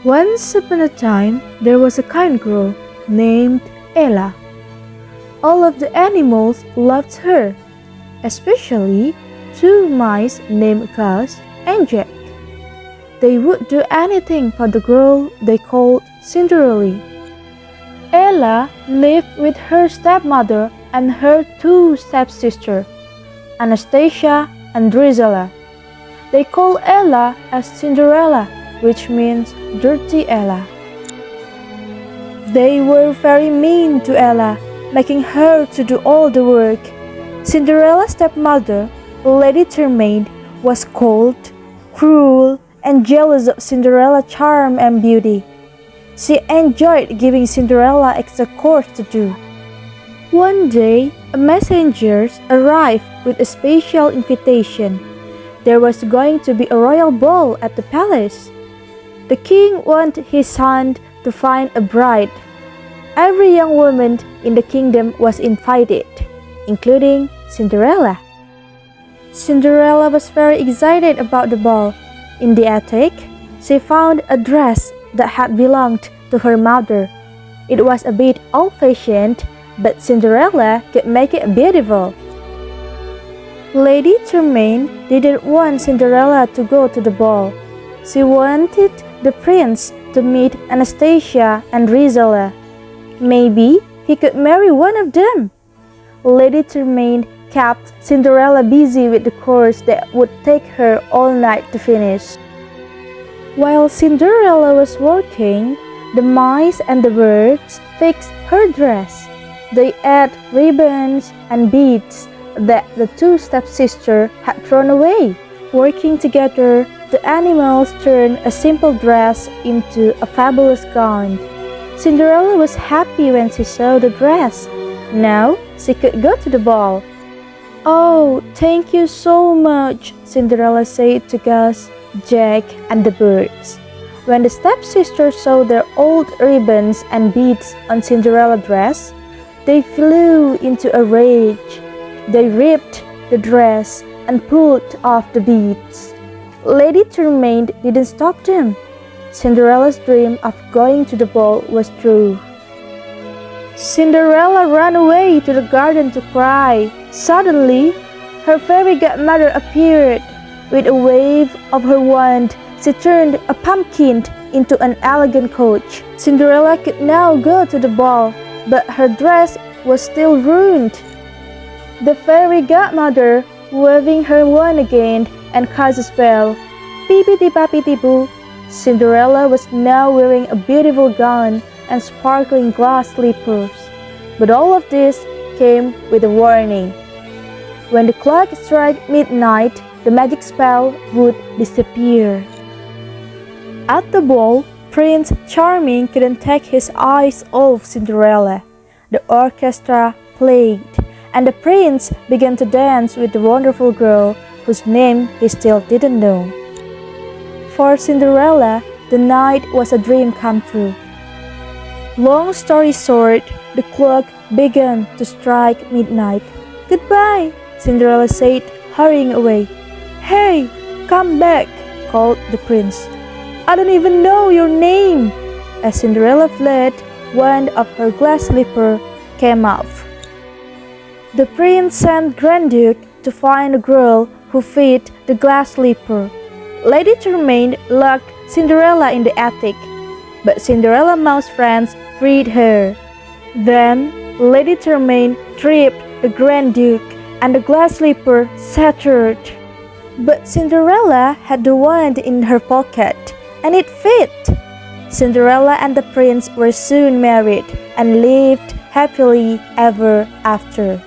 Once upon a time, there was a kind girl named Ella. All of the animals loved her, especially two mice named Gus and Jack. They would do anything for the girl they called Cinderella. Ella lived with her stepmother and her two stepsisters, Anastasia and Drizella. They call Ella as Cinderella, which means dirty Ella. They were very mean to Ella, making her to do all the work. Cinderella's stepmother, Lady Tremaine, was cold, cruel, and jealous of Cinderella's charm and beauty. She enjoyed giving Cinderella extra chores to do. One day, a messenger arrived with a special invitation. There was going to be a royal ball at the palace. The king wanted his son to find a bride. Every young woman in the kingdom was invited, including Cinderella. Cinderella was very excited about the ball. In the attic, she found a dress that had belonged to her mother. It was a bit old-fashioned, but Cinderella could make it beautiful. Lady Tremaine didn't want Cinderella to go to the ball. She wanted the prince to meet Anastasia and Drizella. Maybe he could marry one of them. Lady Tremaine kept Cinderella busy with the chores that would take her all night to finish. While Cinderella was working, the mice and the birds fixed her dress. They added ribbons and beads that the two stepsisters had thrown away. Working together, the animals turned a simple dress into a fabulous gown. Cinderella was happy when she saw the dress. Now she could go to the ball. "Oh, thank you so much," Cinderella said to Gus, Jack, and the birds. When the stepsisters saw their old ribbons and beads on Cinderella's dress, they flew into a rage. They ripped the dress and pulled off the beads. Lady Tremaine didn't stop them. Cinderella's dream of going to the ball was true. Cinderella ran away to the garden to cry. Suddenly, her fairy godmother appeared. With a wave of her wand, she turned a pumpkin into an elegant coach. Cinderella could now go to the ball, but her dress was still ruined. The fairy godmother, waving her wand again, and cast a spell. Beepity-boppity-boo. Cinderella was now wearing a beautiful gown and sparkling glass slippers. But all of this came with a warning. When the clock struck midnight, the magic spell would disappear. At the ball, Prince Charming couldn't take his eyes off Cinderella. The orchestra played, and the prince began to dance with the wonderful girl whose name he still didn't know. For Cinderella, the night was a dream come true. Long story short, the clock began to strike midnight. "Goodbye," Cinderella said, hurrying away. "Hey, come back," called the prince. "I don't even know your name." As Cinderella fled, one of her glass slippers came off. The prince sent Grand Duke to find a girl who fit the glass slipper. Lady Tremaine locked Cinderella in the attic, but Cinderella mouse friends freed her. Then Lady Tremaine tripped the Grand Duke, and the glass slipper shattered. But Cinderella had the wand in her pocket, and it fit. Cinderella and the prince were soon married and lived happily ever after.